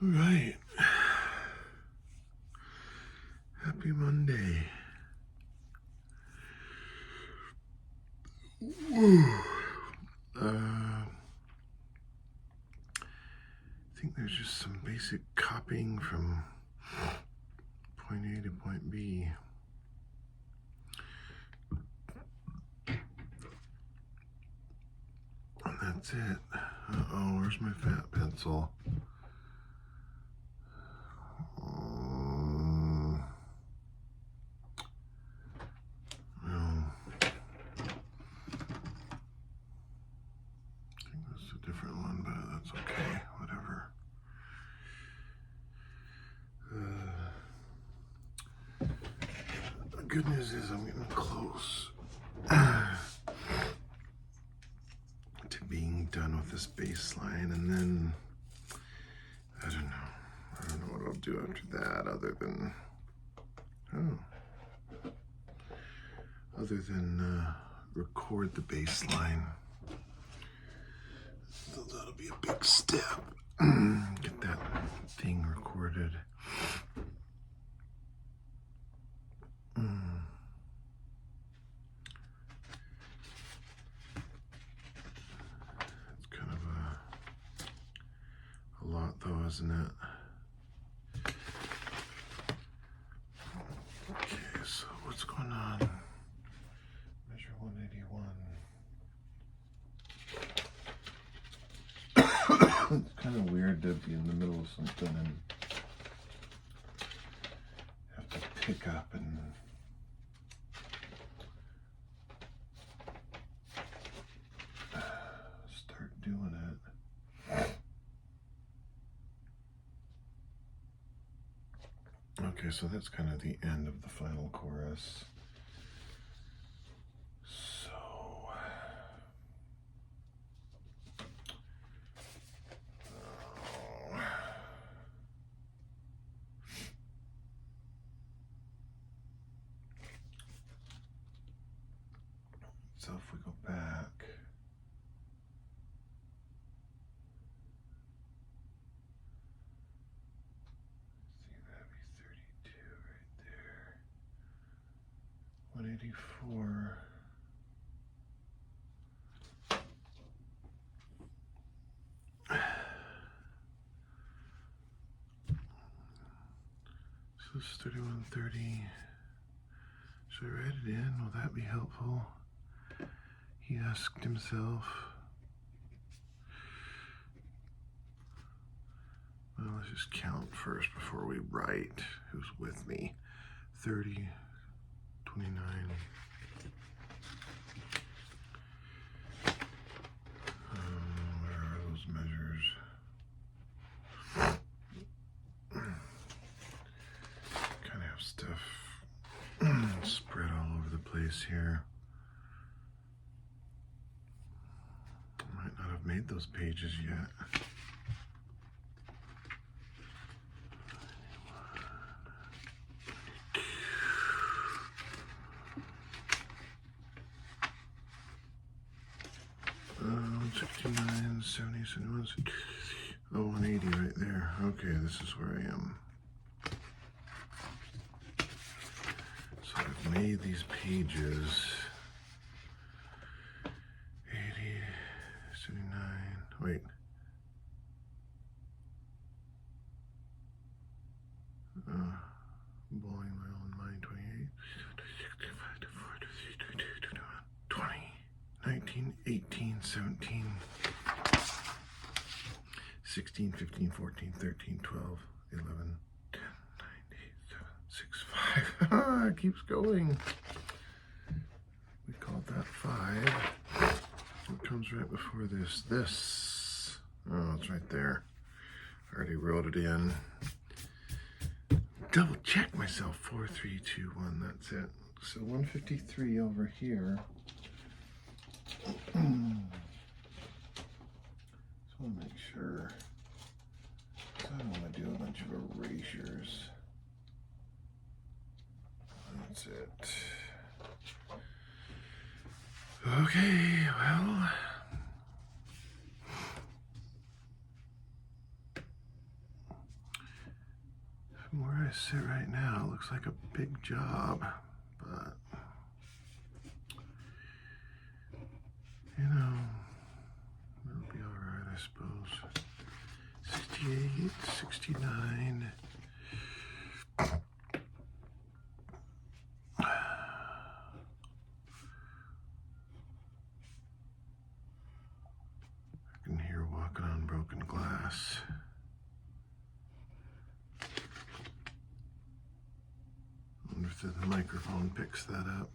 All right. Happy Monday. I think there's just some basic copying from point A to point B. And that's it. Uh-oh, where's my fat pencil? No. I think that's a different one, but that's okay. Whatever. The good news is I'm getting close to being done with this baseline, and then I don't know what I'll do after that other than record the baseline. So that'll be a big step. Get that thing recorded. It's kind of a lot though, isn't it? Okay, so what's going on? Measure 181. It's kind of weird to be in the middle of something and have to pick up and start doing it. Okay, so that's kind of the end of the final chorus. So if we go back, see that'd be 32 right there. 184. So it's 3130. Should I write it in? Will that be helpful? He asked himself. Well, let's just count first before we write. Who's with me? 30, 29. Where are those measures? Kind of have stuff spread all over the place here. I might not have made those pages yet. Um, 69, 70, 71, 180 right there. Okay, this is where I am. So I've made these pages. 80, 79, wait. Blowing my own mind. 28, 20, 19, 18, 17, 16, 15, 14, 13, 12, 11, 10, 9, 8, 7, 6, 5. It keeps going. We called that 5. What comes right before this? This. Oh, it's right there. I already wrote it in. Double check myself. 4, 3, 2, 1. That's it. So 153 over here. Just want to make sure. I don't want to do a bunch of erasures. That's it. Okay, well. From where I sit right now, it looks like a big job, but you know, it'll be all right, I suppose. 68, 69. I can hear walking on broken glass. I wonder if the microphone picks that up.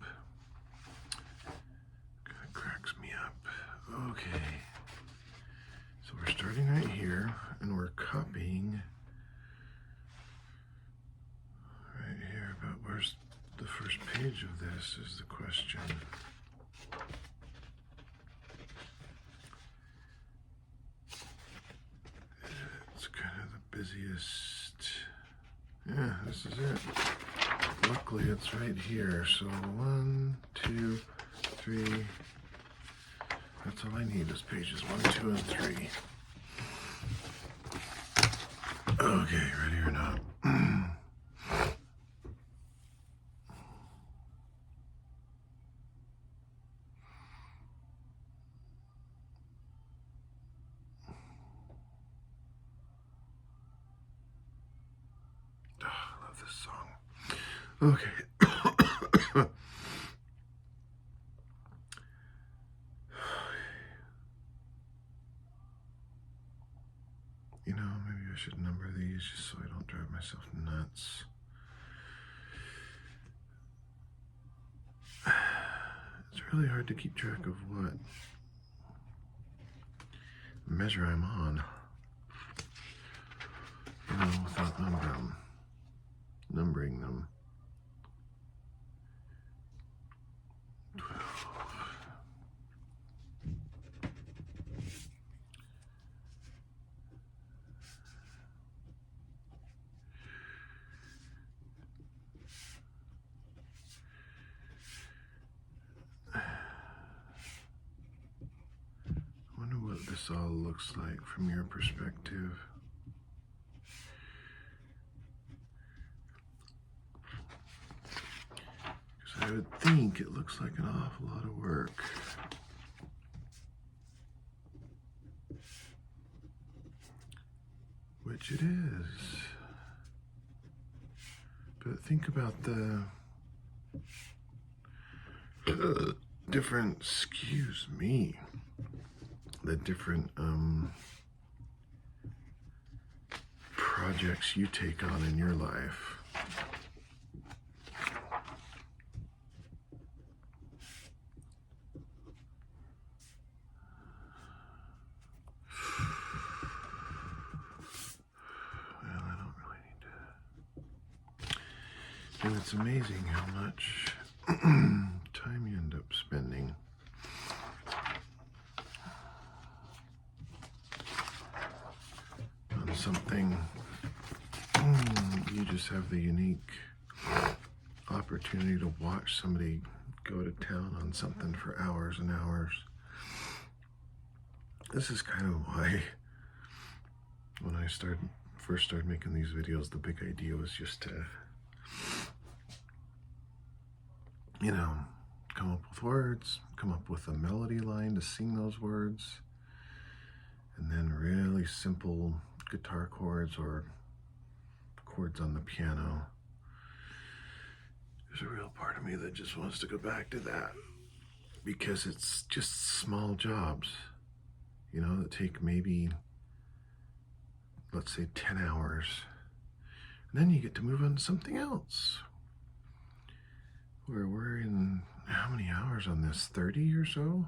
Kind of cracks me up. Okay. So we're starting right here, and we're copying right here, but where's the first page of this is the question. It's kind of the busiest. Yeah, this is it. Luckily, it's right here. So 1, 2, 3. That's all I need is pages 1, 2, and 3. Okay, ready or not? Oh, I love this song. Okay. You know, maybe I should number these just so I don't drive myself nuts. It's really hard to keep track of what measure I'm on, you know, without numbering them. 12. I wonder what this all looks like from your perspective. Because I would think it looks like an awful lot of work. Which it is. But think about the different, excuse me, the different projects you take on in your life. Well, I don't really need to. And it's amazing how much time you end up spending on something. You just have the unique opportunity to watch somebody go to town on something for hours and hours. This is kind of why when I first started making these videos, the big idea was just to, you know, come up with words, come up with a melody line to sing those words, and then really simple guitar chords or chords on the piano. There's a real part of me that just wants to go back to that because it's just small jobs, you know, that take maybe, let's say 10 hours. And then you get to move on to something else. Where we're in how many hours on this? 30 or so?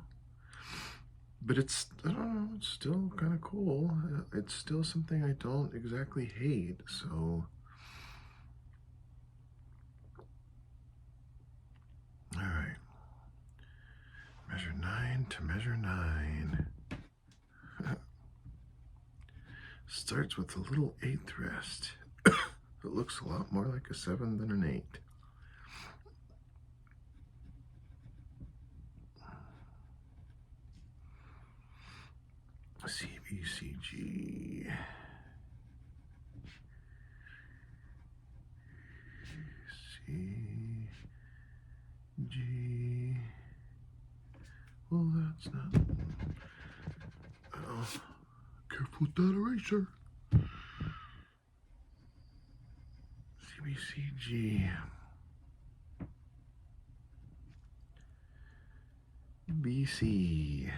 But it's, I don't know, it's still kind of cool. It's still something I don't exactly hate, so. All right. Measure 9 to measure 9. Starts with a little 8th rest. It looks a lot more like a 7 than an 8. C, B, C, G. G. Well, that's not. Oh, careful with that eraser. CBCG. BC.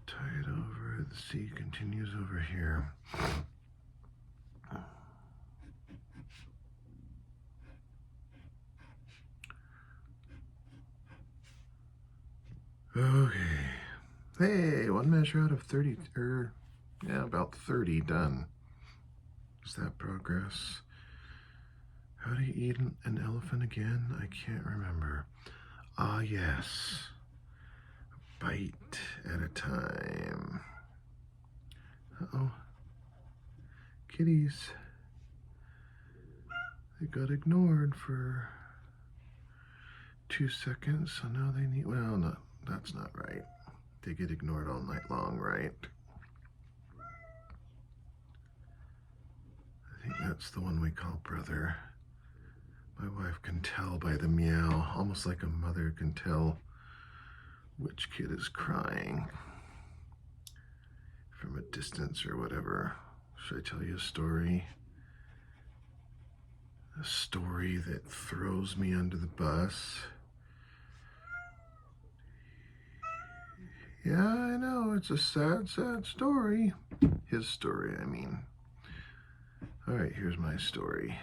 Tide over, the C continues over here. Okay. Hey, one measure out of 30, yeah, about 30 done. Is that progress? How do you eat an elephant again? I can't remember. Ah, yes. Bite at a time. Uh-oh. Kitties. They got ignored for 2 seconds, so now they need, well, no, that's not right. They get ignored all night long, right? I think that's the one we call brother. My wife can tell by the meow, almost like a mother can tell which kid is crying from a distance or whatever. Should I tell you a story? A story that throws me under the bus. Yeah, I know, it's a sad, sad story. His story, I mean. All right, here's my story.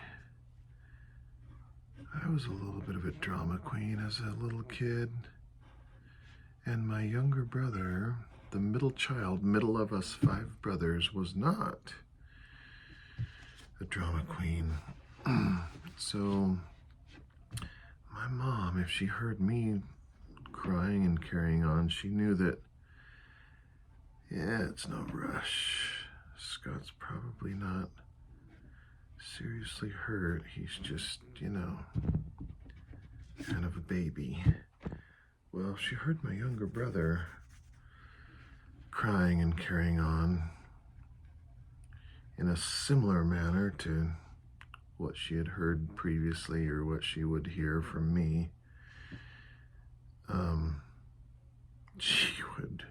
I was a little bit of a drama queen as a little kid. And my younger brother, the middle child, middle of us 5 brothers, was not a drama queen. So my mom, if she heard me crying and carrying on, she knew that, yeah, it's no rush. Scott's probably not seriously hurt. He's just, you know, kind of a baby. Well, she heard my younger brother crying and carrying on in a similar manner to what she had heard previously or what she would hear from me. She would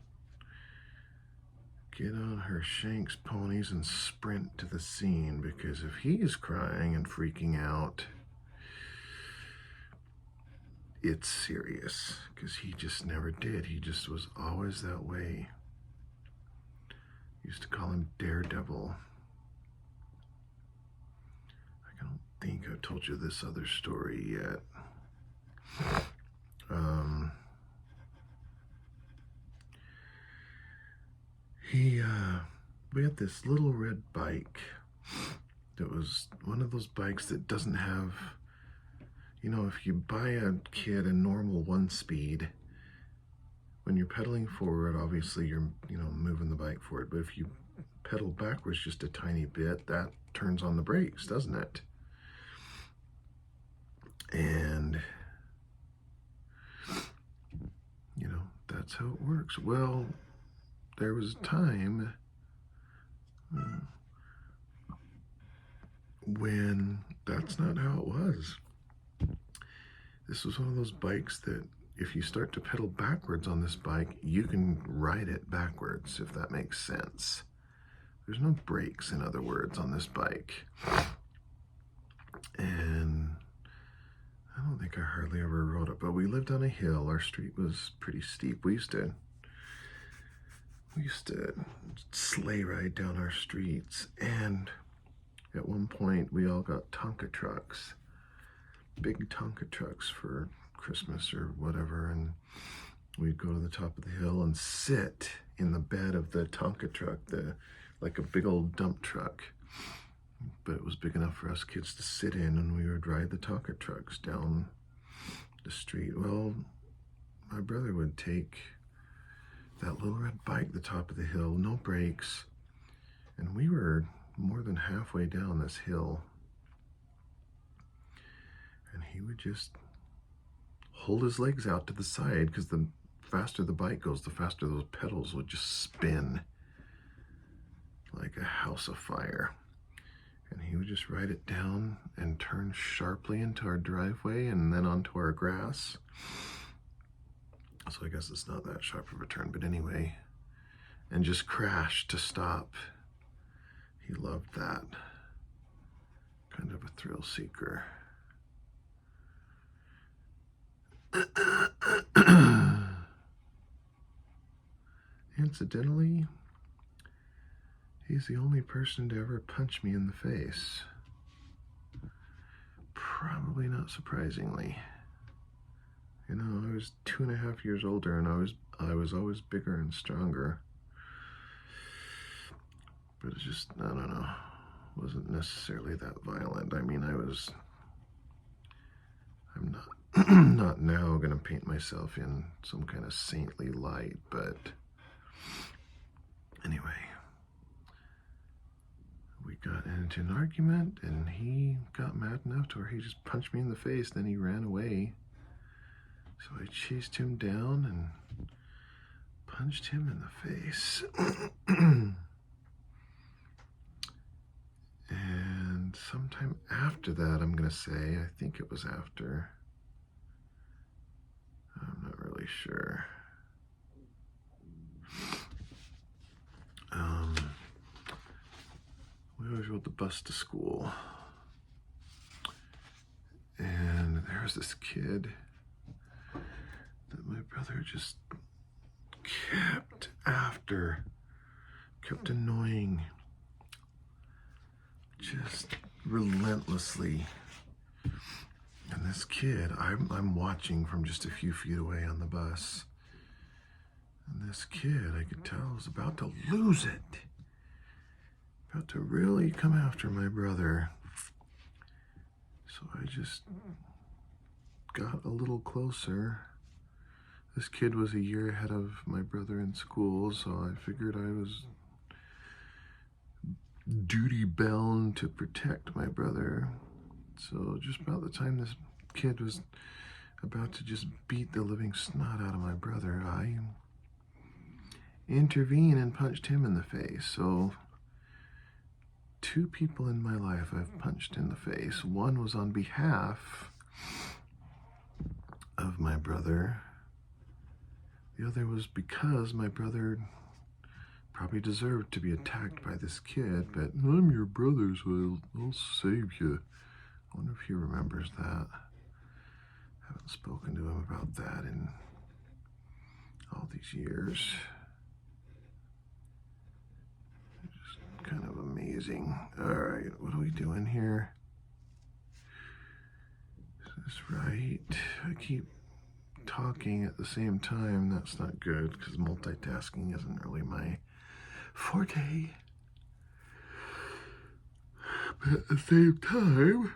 get on her Shanks ponies and sprint to the scene, because if he's crying and freaking out, it's serious, because he just never did. He just was always that way. Used to call him Daredevil. I don't think I've told you this other story yet. We had this little red bike that was one of those bikes that doesn't have, you know, if you buy a kid a normal 1-speed, when you're pedaling forward, obviously you're, you know, moving the bike forward, but if you pedal backwards just a tiny bit, that turns on the brakes, doesn't it? And, you know, that's how it works. Well, there was a time when that's not how it was. This was one of those bikes that if you start to pedal backwards on this bike, you can ride it backwards, if that makes sense. There's no brakes, in other words, on this bike. And I don't think I hardly ever rode it, but we lived on a hill. Our street was pretty steep. We used to sleigh ride down our streets, and at one point we all got Tonka trucks, big Tonka trucks for Christmas or whatever, and we'd go to the top of the hill and sit in the bed of the Tonka truck, like a big old dump truck, but it was big enough for us kids to sit in, and we would ride the Tonka trucks down the street. Well, my brother would take that little red bike, the top of the hill, no brakes, and we were more than halfway down this hill, and he would just hold his legs out to the side, because the faster the bike goes, the faster those pedals would just spin like a house of fire. And he would just ride it down and turn sharply into our driveway and then onto our grass. So I guess it's not that sharp of a turn, but anyway, and just crash to stop. He loved that. Kind of a thrill seeker. Incidentally, he's the only person to ever punch me in the face. Probably not surprisingly. You know, I was 2.5 years older, and I was always bigger and stronger. But it's just, I don't know, wasn't necessarily that violent. I mean, I'm not not now gonna paint myself in some kind of saintly light, but anyway, we got into an argument, and he got mad enough to where he just punched me in the face, then he ran away. So I chased him down and punched him in the face. And sometime after that, I'm going to say, I think it was after, I'm not really sure. We always rode the bus to school. And there was this kid that my brother just kept after, kept annoying, just relentlessly. And this kid, I'm watching from just a few feet away on the bus. And this kid, I could tell, was about to lose it. About to really come after my brother. So I just got a little closer. This kid was a year ahead of my brother in school, so I figured I was duty bound to protect my brother. So just about the time this kid was about to just beat the living snot out of my brother, I intervened and punched him in the face. So 2 people in my life I've punched in the face. One was on behalf of my brother. The other was because my brother probably deserved to be attacked by this kid, but I'm your brother, so I'll save you. I wonder if he remembers that. I haven't spoken to him about that in all these years. Just kind of amazing. All right, what are we doing here? Is this right? I keep talking at the same time. That's not good, because multitasking isn't really my forte. But at the same time,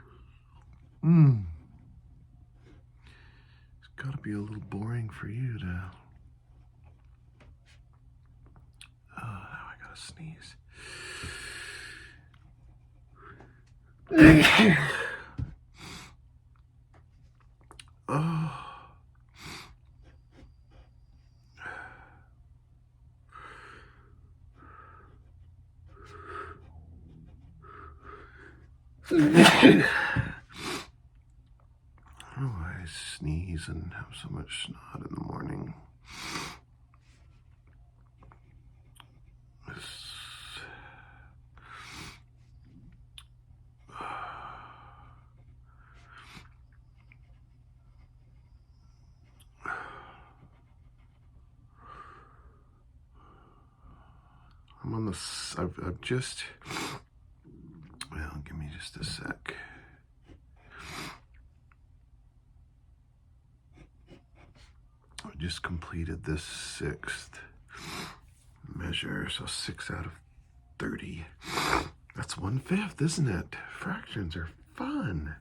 it's got to be a little boring for you to... Oh, now I gotta sneeze. Oh. Oh, I sneeze and have so much snot in the morning. I'm on the... I've just... Well, give me just a sec. I just completed this 6th measure, so 6 out of 30. That's 1/5, isn't it? Fractions are fun.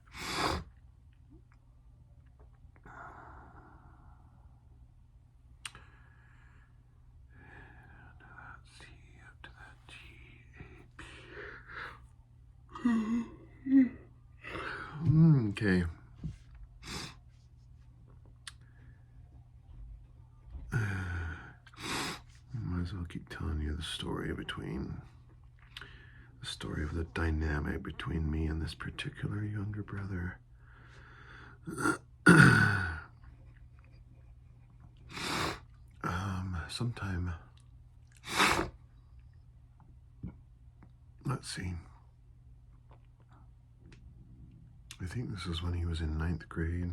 Okay. keep telling you the story of the dynamic between me and this particular younger brother. Sometime, let's see, I think this is when he was in 9th grade.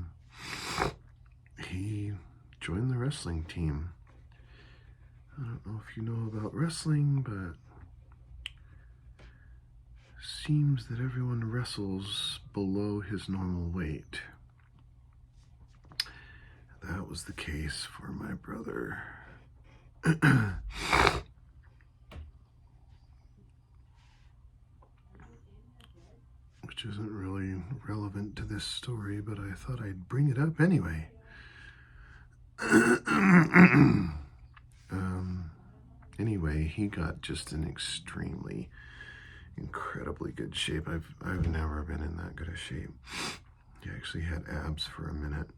He joined the wrestling team. I don't know if you know about wrestling, but seems that everyone wrestles below his normal weight. That was the case for my brother. Which isn't really relevant to this story, but I thought I'd bring it up anyway. Anyway, he got just in incredibly good shape. I've never been in that good a shape. He actually had abs for a minute.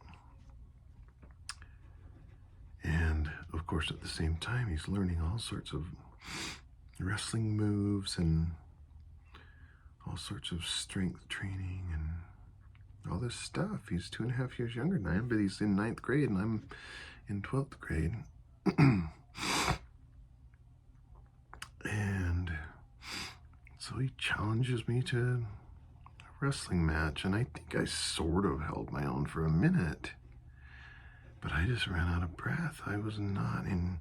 And of course, at the same time, he's learning all sorts of wrestling moves and all sorts of strength training and all this stuff. He's 2.5 years younger than I am, but he's in 9th grade and I'm in 12th grade. And so he challenges me to a wrestling match, and I think I sort of held my own for a minute, but I just ran out of breath. I was not in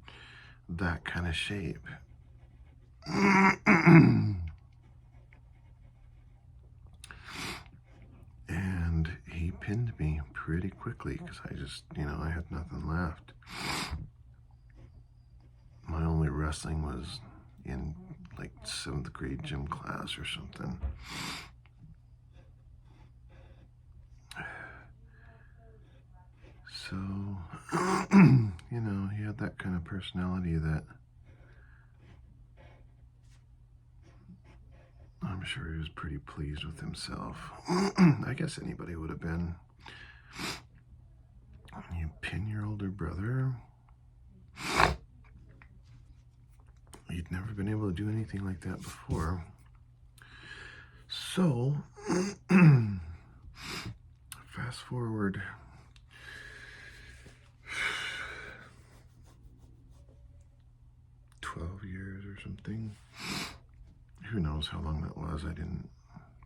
that kind of shape. And he pinned me pretty quickly because I had nothing left. My only wrestling was in like 7th grade gym class or something. So, he had that kind of personality that I'm sure he was pretty pleased with himself. I guess anybody would have been. You pin your older brother. You'd never been able to do anything like that before. So, fast forward 12 years or something. Who knows how long that was?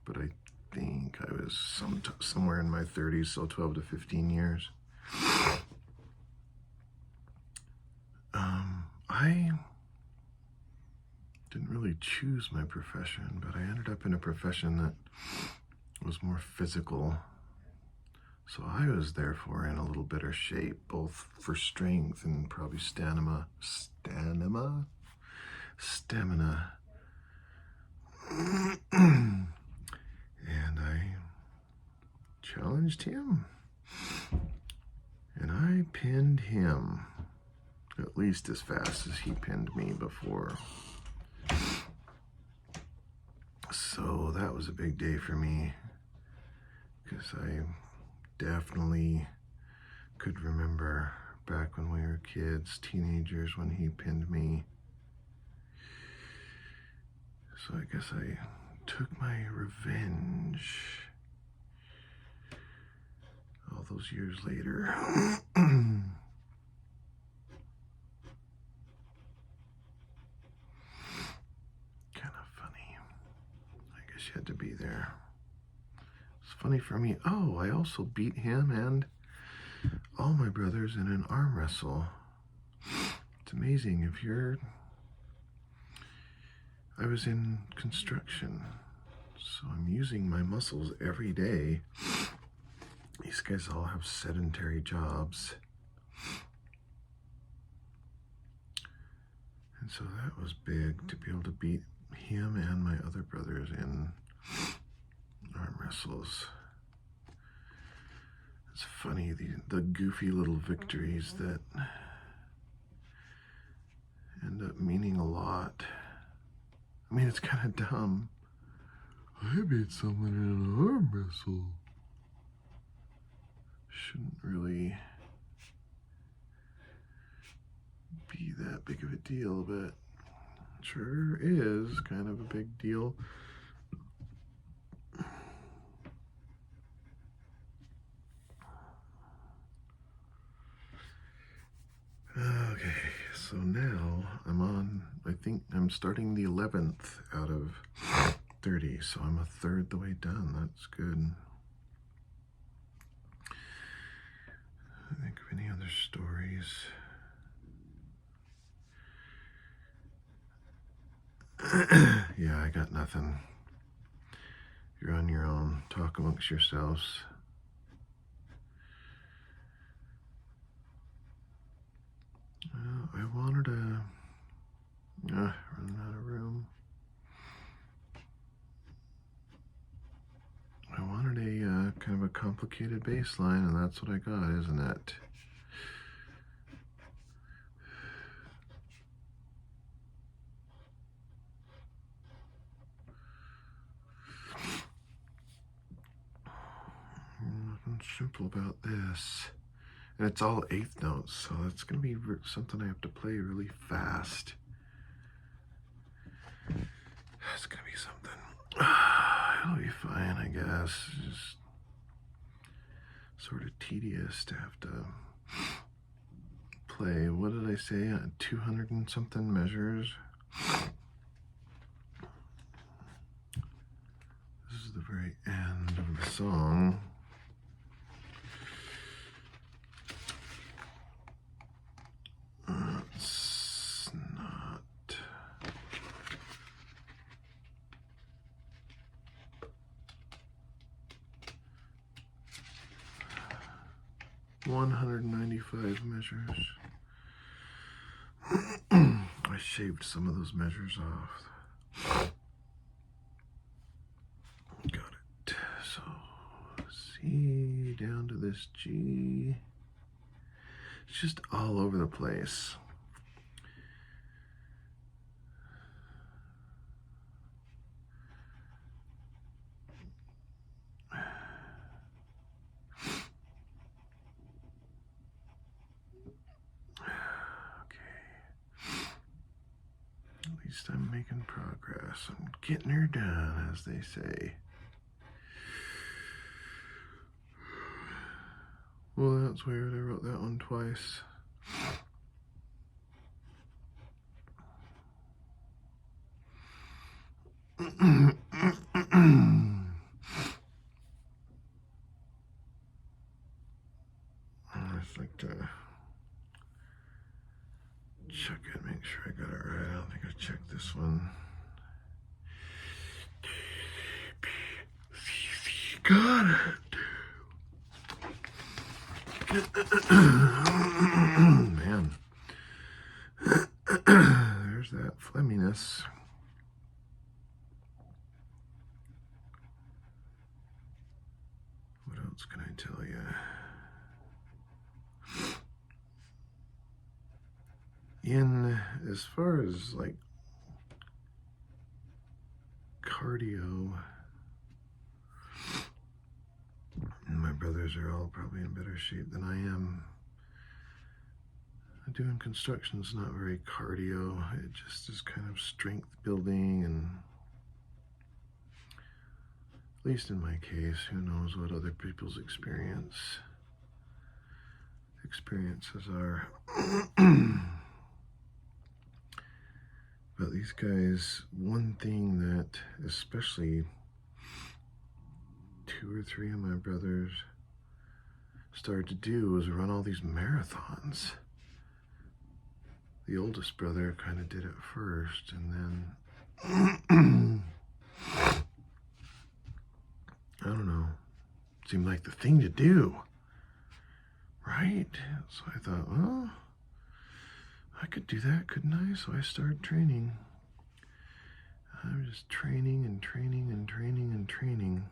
But I think I was somewhere in my 30s, so 12 to 15 years. I didn't really choose my profession, but I ended up in a profession that was more physical. So I was therefore in a little better shape, both for strength and probably stamina. And I challenged him, and I pinned him at least as fast as he pinned me before. So that was a big day for me, because I definitely could remember back when we were kids, teenagers, when he pinned me. So I guess I took my revenge all those years later. You had to be there. It's funny for me. Oh, I also beat him and all my brothers in an arm wrestle. It's amazing. I was in construction, so I'm using my muscles every day. These guys all have sedentary jobs. And so that was big to be able to beat him and my other brothers in arm wrestles. It's funny, the goofy little victories that end up meaning a lot. I mean, it's kind of dumb. I beat someone in an arm wrestle. Shouldn't really be that big of a deal, but Sure is kind of a big deal. Okay, so now I think I'm starting the 11th out of 30, so I'm a third the way done. That's good. Think of any other stories? Yeah, I got nothing. You're on your own. Talk amongst yourselves. I wanted to running out of room. I wanted a kind of a complicated baseline, and that's what I got, isn't it? Nothing simple about this. And it's all eighth notes, so that's going to be something I have to play really fast. That's going to be something. It'll be fine, I guess. Just sort of tedious to have to play. What did I say? 200 and something measures. This is the very end of the song. It's not. $195 measures. I shaved some of those measures off. Got it. So C down to this G. It's just all over the place. At least I'm making progress. I'm getting her done, as they say. Well, that's weird. I wrote that one twice. I just like to check it, make sure I got it right. I don't think I checked this one. Got it. Man. There's that phlegminess. What else can I tell you? In as far as like cardio, my brothers are all probably in better shape than I am. Doing construction is not very cardio. It just is kind of strength building, and at least in my case, who knows what other people's experiences are. But these guys, one thing that especially 2 or 3 of my brothers started to do was run all these marathons. The oldest brother kind of did it first, and then I don't know, seemed like the thing to do, right? So I thought, well, I could do that, couldn't I? So I started training. I was just training and training and training and training.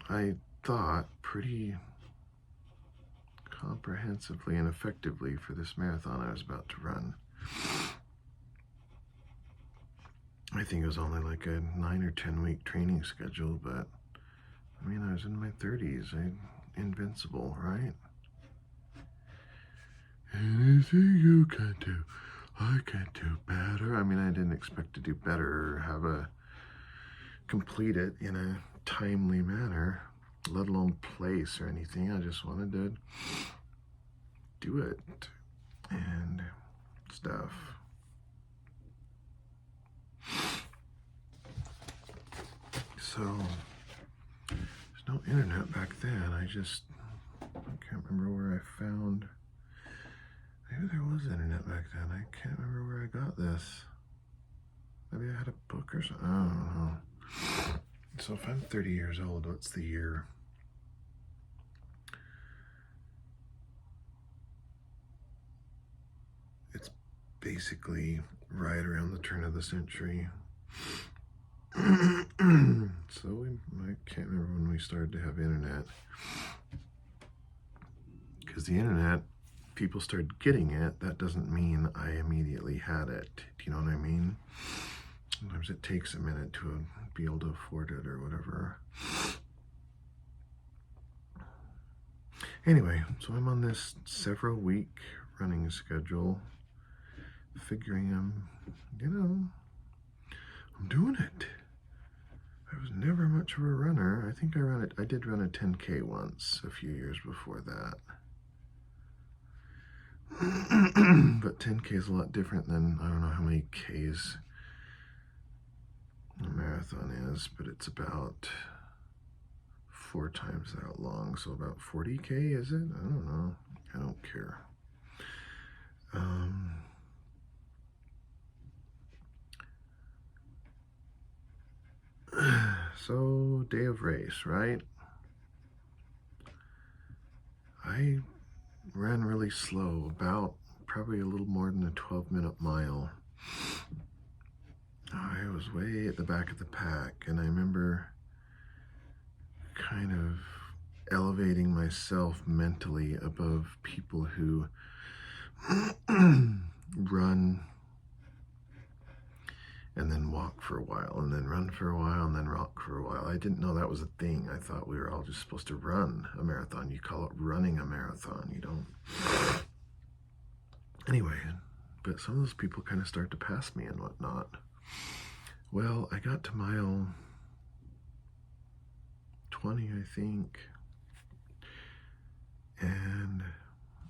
I thought pretty comprehensively and effectively for this marathon I was about to run. I think it was only like a 9 or 10 week training schedule, but I mean, I was in my 30s. I'm invincible, right? Anything you can do, I can't do better. I mean, I didn't expect to do better or have a complete it in a timely manner, let alone place or anything. I just wanted to do it and stuff. So there's no internet back then. I can't remember where I found. Maybe there was internet back then. I can't remember where I got this. Maybe I had a book or something. I don't know. So if I'm 30 years old, what's the year? It's basically right around the turn of the century. So I can't remember when we started to have internet. Because the internet, people started getting it, that doesn't mean I immediately had it. Do you know what I mean? Sometimes it takes a minute to be able to afford it or whatever. Anyway, so I'm on this several week running schedule, figuring I'm doing it. I was never much of a runner. I think I did run a 10K once a few years before that. But 10K is a lot different than, I don't know how many Ks a marathon is, but it's about 4 times that long, so about 40K, is it? I don't know. I don't care. So, day of race, right? I ran really slow, about probably a little more than a 12-minute mile. I was way at the back of the pack, and I remember kind of elevating myself mentally above people who run and then walk for a while, and then run for a while, and then walk for a while. I didn't know that was a thing. I thought we were all just supposed to run a marathon. You call it running a marathon. You don't. Anyway, but some of those people kind of start to pass me and whatnot. Well, I got to mile 20, I think. And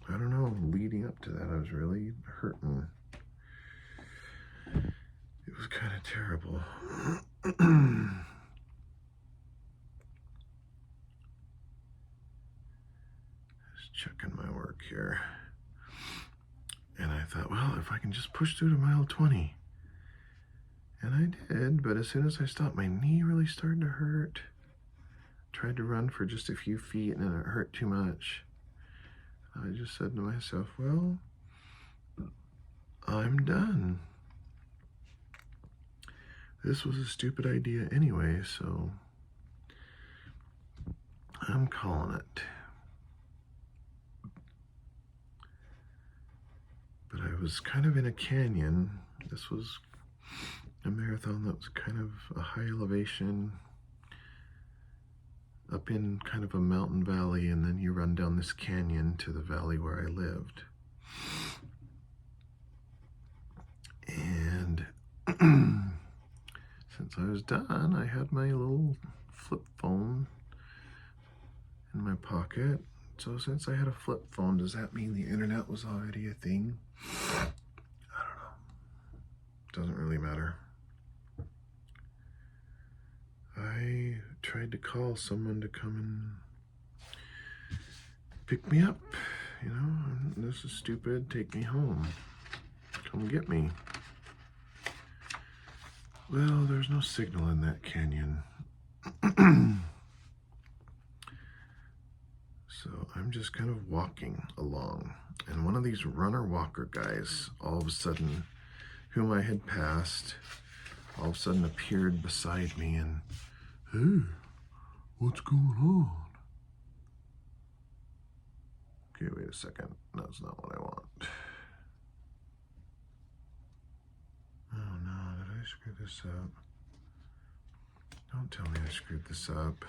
I don't know, leading up to that, I was really hurting. It was kind of terrible. Just checking my work here. And I thought, well, if I can just push through to mile 20. And I did, but as soon as I stopped, my knee really started to hurt. Tried to run for just a few feet, and then it hurt too much. I just said to myself, well, I'm done. This was a stupid idea anyway, so I'm calling it. But I was kind of in a canyon. This was a marathon that was kind of a high elevation, up in kind of a mountain valley, and then you run down this canyon to the valley where I lived. And since I was done, I had my little flip phone in my pocket. So since I had a flip phone, does that mean the internet was already a thing? I don't know. Doesn't really matter. I tried to call someone to come and pick me up. You know, this is stupid. Take me home. Come get me. Well, there's no signal in that canyon. So I'm just kind of walking along. And one of these runner-walker guys, all of a sudden, whom I had passed, all of a sudden appeared beside me and, hey, what's going on? Okay, wait a second. That's not what I want. Oh no, did I screw this up? Don't tell me I screwed this up.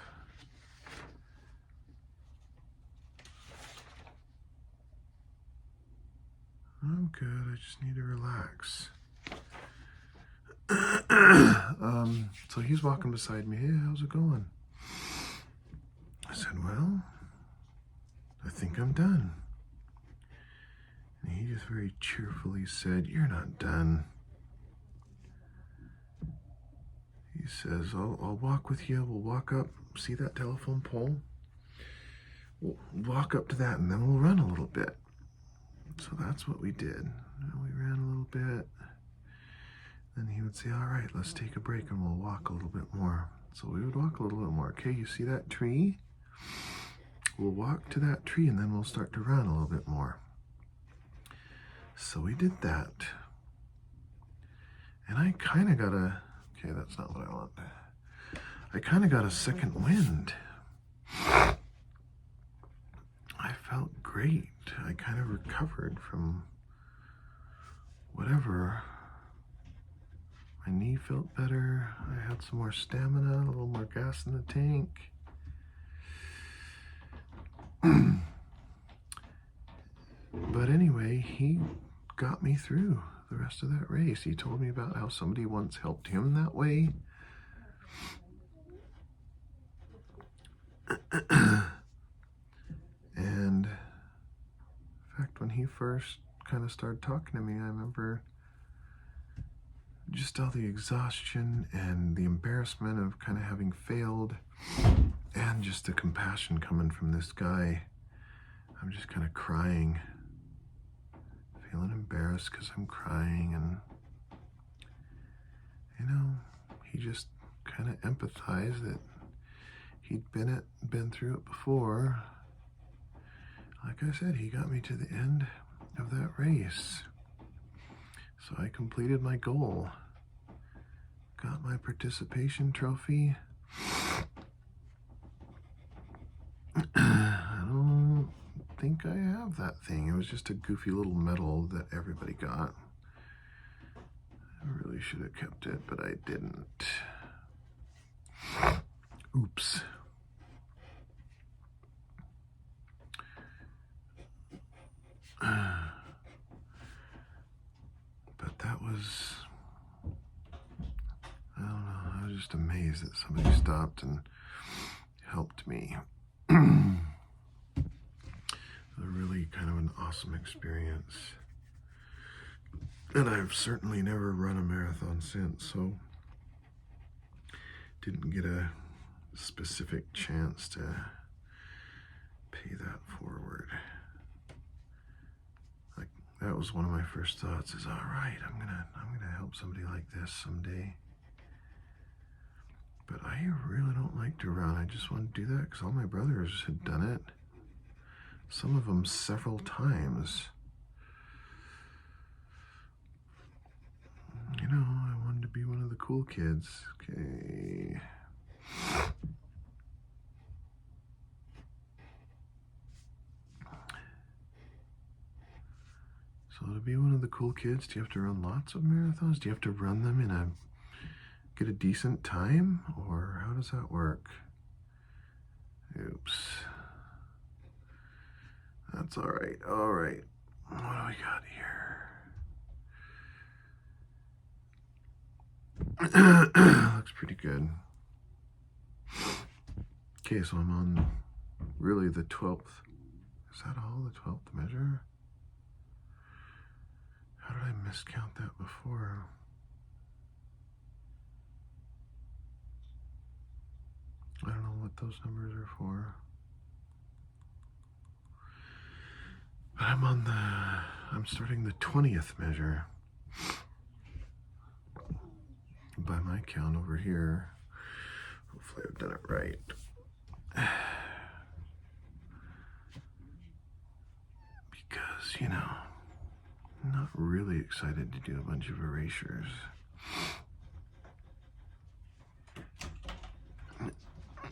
I I'm good. I just need to relax. So he's walking beside me. Hey, how's it going? I said, well, I think I'm done. And he just very cheerfully said, you're not done. He says, I'll walk with you. We'll walk up. See that telephone pole? We'll walk up to that and then we'll run a little bit. So that's what we did. We ran a little bit. Then he would say, all right, let's take a break and we'll walk a little bit more. So we would walk a little bit more. Okay, you see that tree? We'll walk to that tree and then we'll start to run a little bit more. So we did that. And I kind of got okay, that's not what I want. I kind of got a second wind. I felt great. I kind of recovered from whatever. My knee felt better. I had some more stamina, a little more gas in the tank. But anyway, he got me through the rest of that race. He told me about how somebody once helped him that way. And in fact, when he first kind of started talking to me, I remember just all the exhaustion and the embarrassment of kind of having failed, and just the compassion coming from this guy. I'm just kind of crying, feeling embarrassed because I'm crying, and you know, he just kind of empathized that he'd been through it before. Like I said, he got me to the end of that race. So I completed my goal. Got my participation trophy. I don't think I have that thing. It was just a goofy little medal that everybody got. I really should have kept it, but I didn't. Oops. But that was, I don't know, I was just amazed that somebody stopped and helped me. It was really kind of an awesome experience. And I've certainly never run a marathon since, so didn't get a specific chance to pay that forward. Like, that was one of my first thoughts is, all right, I'm gonna help somebody like this someday. But I really don't like to run. I just want to do that because all my brothers had done it. Some of them several times. You know, I wanted to be one of the cool kids. Okay. So to be one of the cool kids, do you have to run lots of marathons? Do you have to run them in get a decent time? Or how does that work? Oops. That's all right. All right. What do we got here? Looks pretty good. Okay, so I'm on really the 12th. Is that all, the 12th measure? How did I miscount that before? I don't know what those numbers are for. But I'm starting the 20th measure. By my count over here. Hopefully I've done it right. Because, you know, I'm not really excited to do a bunch of erasures.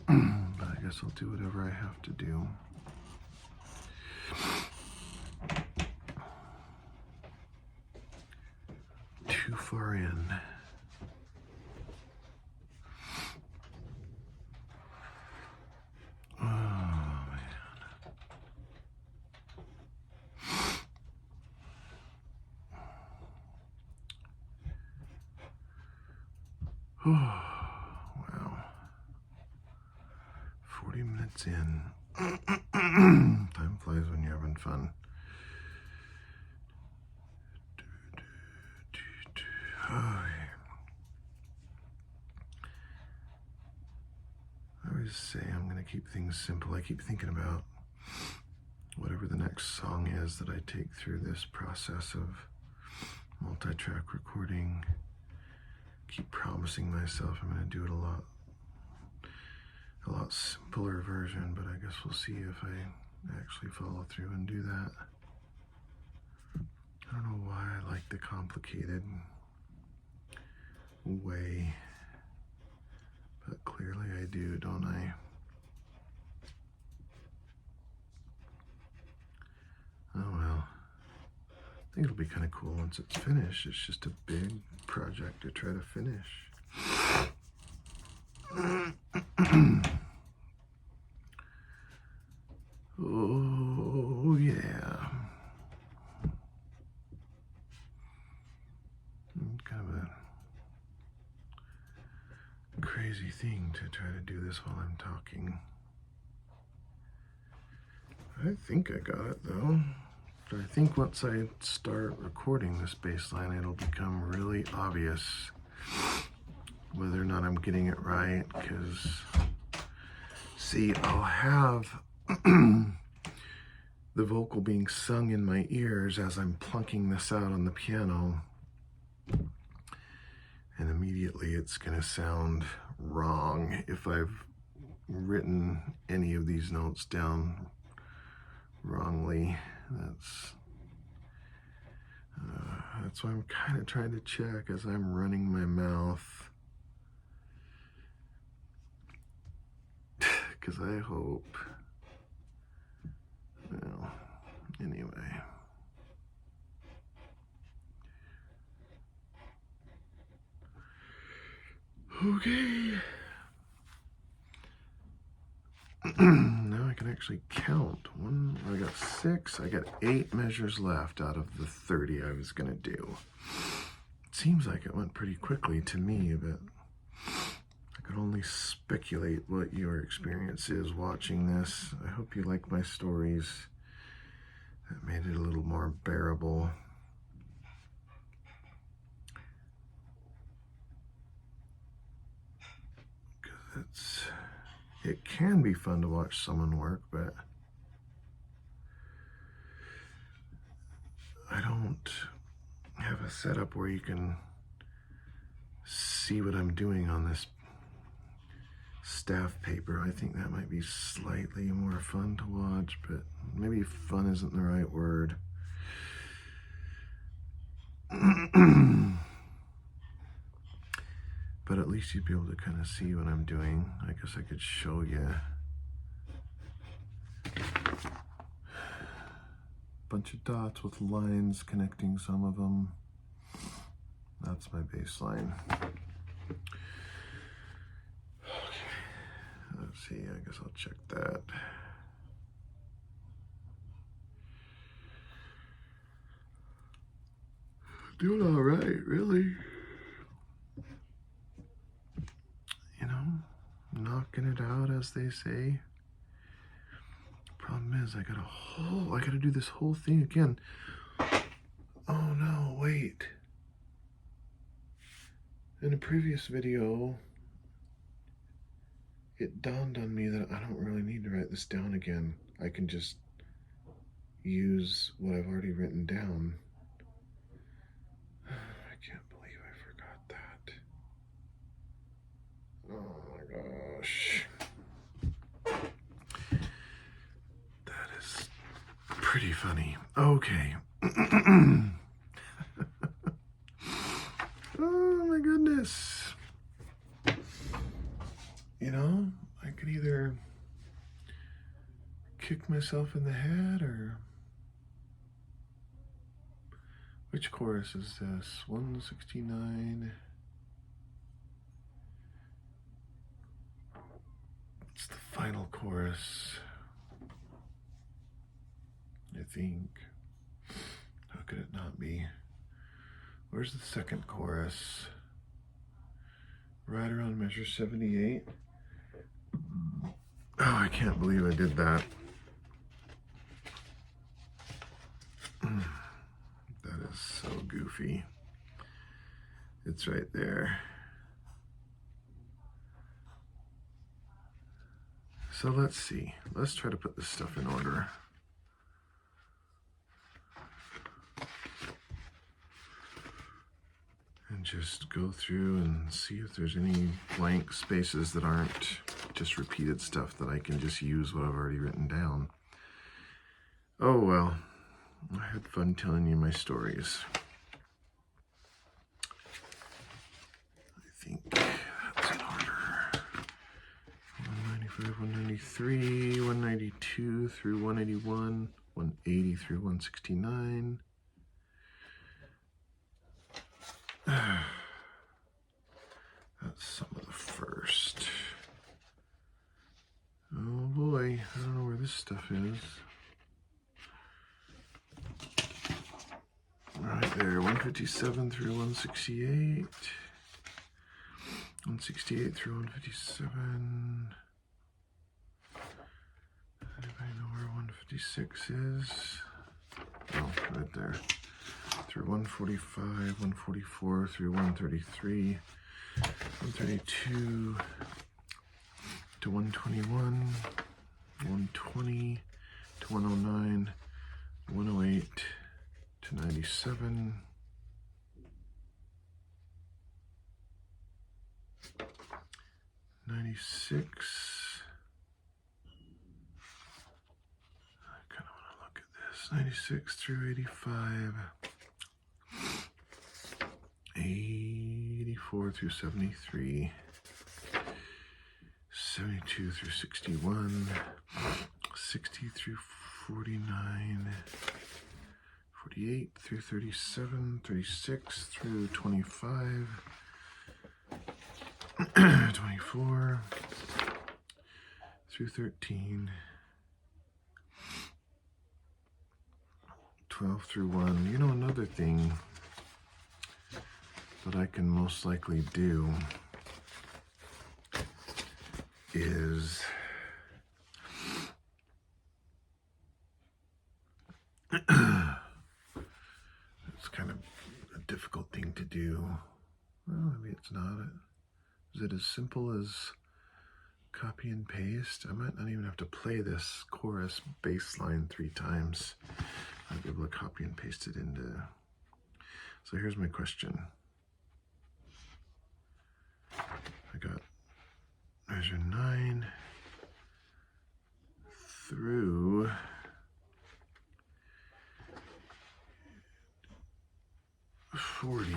But I guess I'll do whatever I have to do. Too far in. Oh, man. Wow. 40 minutes in. Time flies when you're having fun. I always say I'm going to keep things simple. I keep thinking about whatever the next song is that I take through this process of multi-track recording. Keep promising myself I'm going to do it a lot simpler version, but I guess we'll see if I actually follow through and do that. I don't know why I like the complicated way, but clearly I do, don't I? Oh well. I think it'll be kind of cool once it's finished. It's just a big project to try to finish. Oh yeah. Kind of a crazy thing to try to do this while I'm talking. I think I got it though. But I think once I start recording this bass line, it'll become really obvious whether or not I'm getting it right, because see, I'll have the vocal being sung in my ears as I'm plunking this out on the piano, and immediately it's going to sound wrong if I've written any of these notes down wrongly. That's why I'm kind of trying to check as I'm running my mouth, because I hope, well, anyway. Okay. Now I can actually count. I got 6. I got 8 measures left out of the 30 I was going to do. It seems like it went pretty quickly to me, but I could only speculate what your experience is watching this. I hope you like my stories. That made it a little more bearable. Because it can be fun to watch someone work, but I don't have a setup where you can see what I'm doing on this staff paper. I think that might be slightly more fun to watch, but maybe fun isn't the right word. But at least you'd be able to kind of see what I'm doing. I guess I could show you. Bunch of dots with lines connecting some of them. That's my bass line. Okay, let's see, I guess I'll check that. Doing all right, really. You know, knocking it out, as they say. Problem is, I gotta do this whole thing again. Oh no, wait. In a previous video, it dawned on me that I don't really need to write this down again. I can just use what I've already written down. I can't believe I forgot that. Oh my gosh. That is pretty funny. Okay. Oh my goodness. You know, I could either kick myself in the head or... Which chorus is this? 169. It's the final chorus, I think. How could it not be? Where's the second chorus? right around measure 78. Oh, I can't believe I did that. That is so goofy. It's right there. So let's see. Let's try to put this stuff in order. And just go through and see if there's any blank spaces that aren't just repeated stuff that I can just use what I've already written down. Oh well, I had fun telling you my stories. I think that's in order. 195, 193, 192 through 181, 180 through 169. That's some of the first. Oh boy, I don't know where this stuff is. Right there, 157 through 168. 168 through 157. Anybody know where 156 is? Oh, right there. Through 145, 144 through 133, 132 to 121, 120 to 109, 108 to 97, 96. I kind of want to look at this. 96 through 85. 84 through 73, 72 through 61, 60 through 49, 48 through 37, 36 through 25, 24 through 13, 12 through 1. You know, another thing that I can most likely do is it's kind of a difficult thing to do. Well, maybe it's not. Is it as simple as copy and paste? I might not even have to play this chorus bass line 3 times. I'll be able to copy and paste it into. So here's my question. I got measure 9 through 40.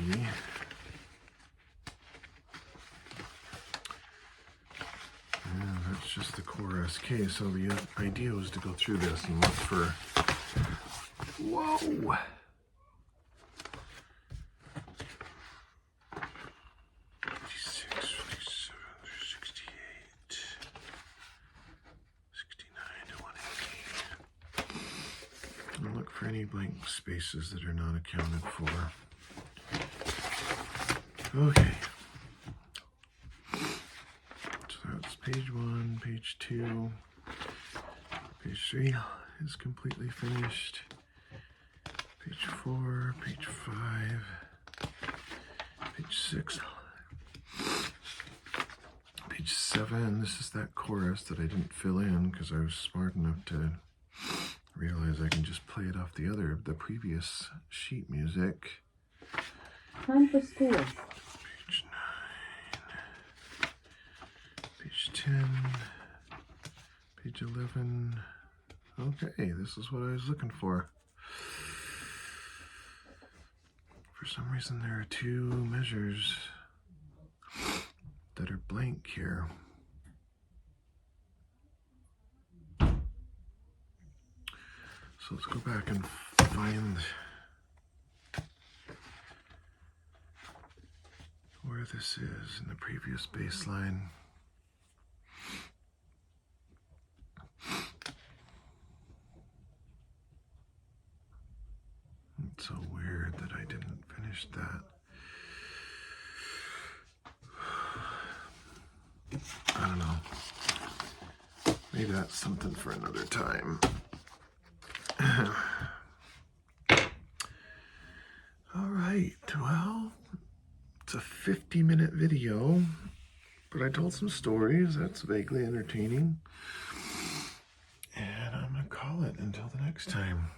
And that's just the chorus. Okay, so the idea was to go through this and look for. Whoa! 69 to 118. I'll look for any blank spaces that are not accounted for. Okay. So that's page 1, page 2, page 3 is completely finished. Page 4, page 5, page 6, page 7. This is that chorus that I didn't fill in because I was smart enough to realize I can just play it off the previous sheet music. Time for school. Page 9, page 10, page 11. Okay, this is what I was looking for. For some reason, there are 2 measures that are blank here. So let's go back and find where this is in the previous bass line. It's so weird that I didn't finish that. I don't know. Maybe that's something for another time. All right, well, it's a 50-minute video, but I told some stories. That's vaguely entertaining. And I'm going to call it until the next time.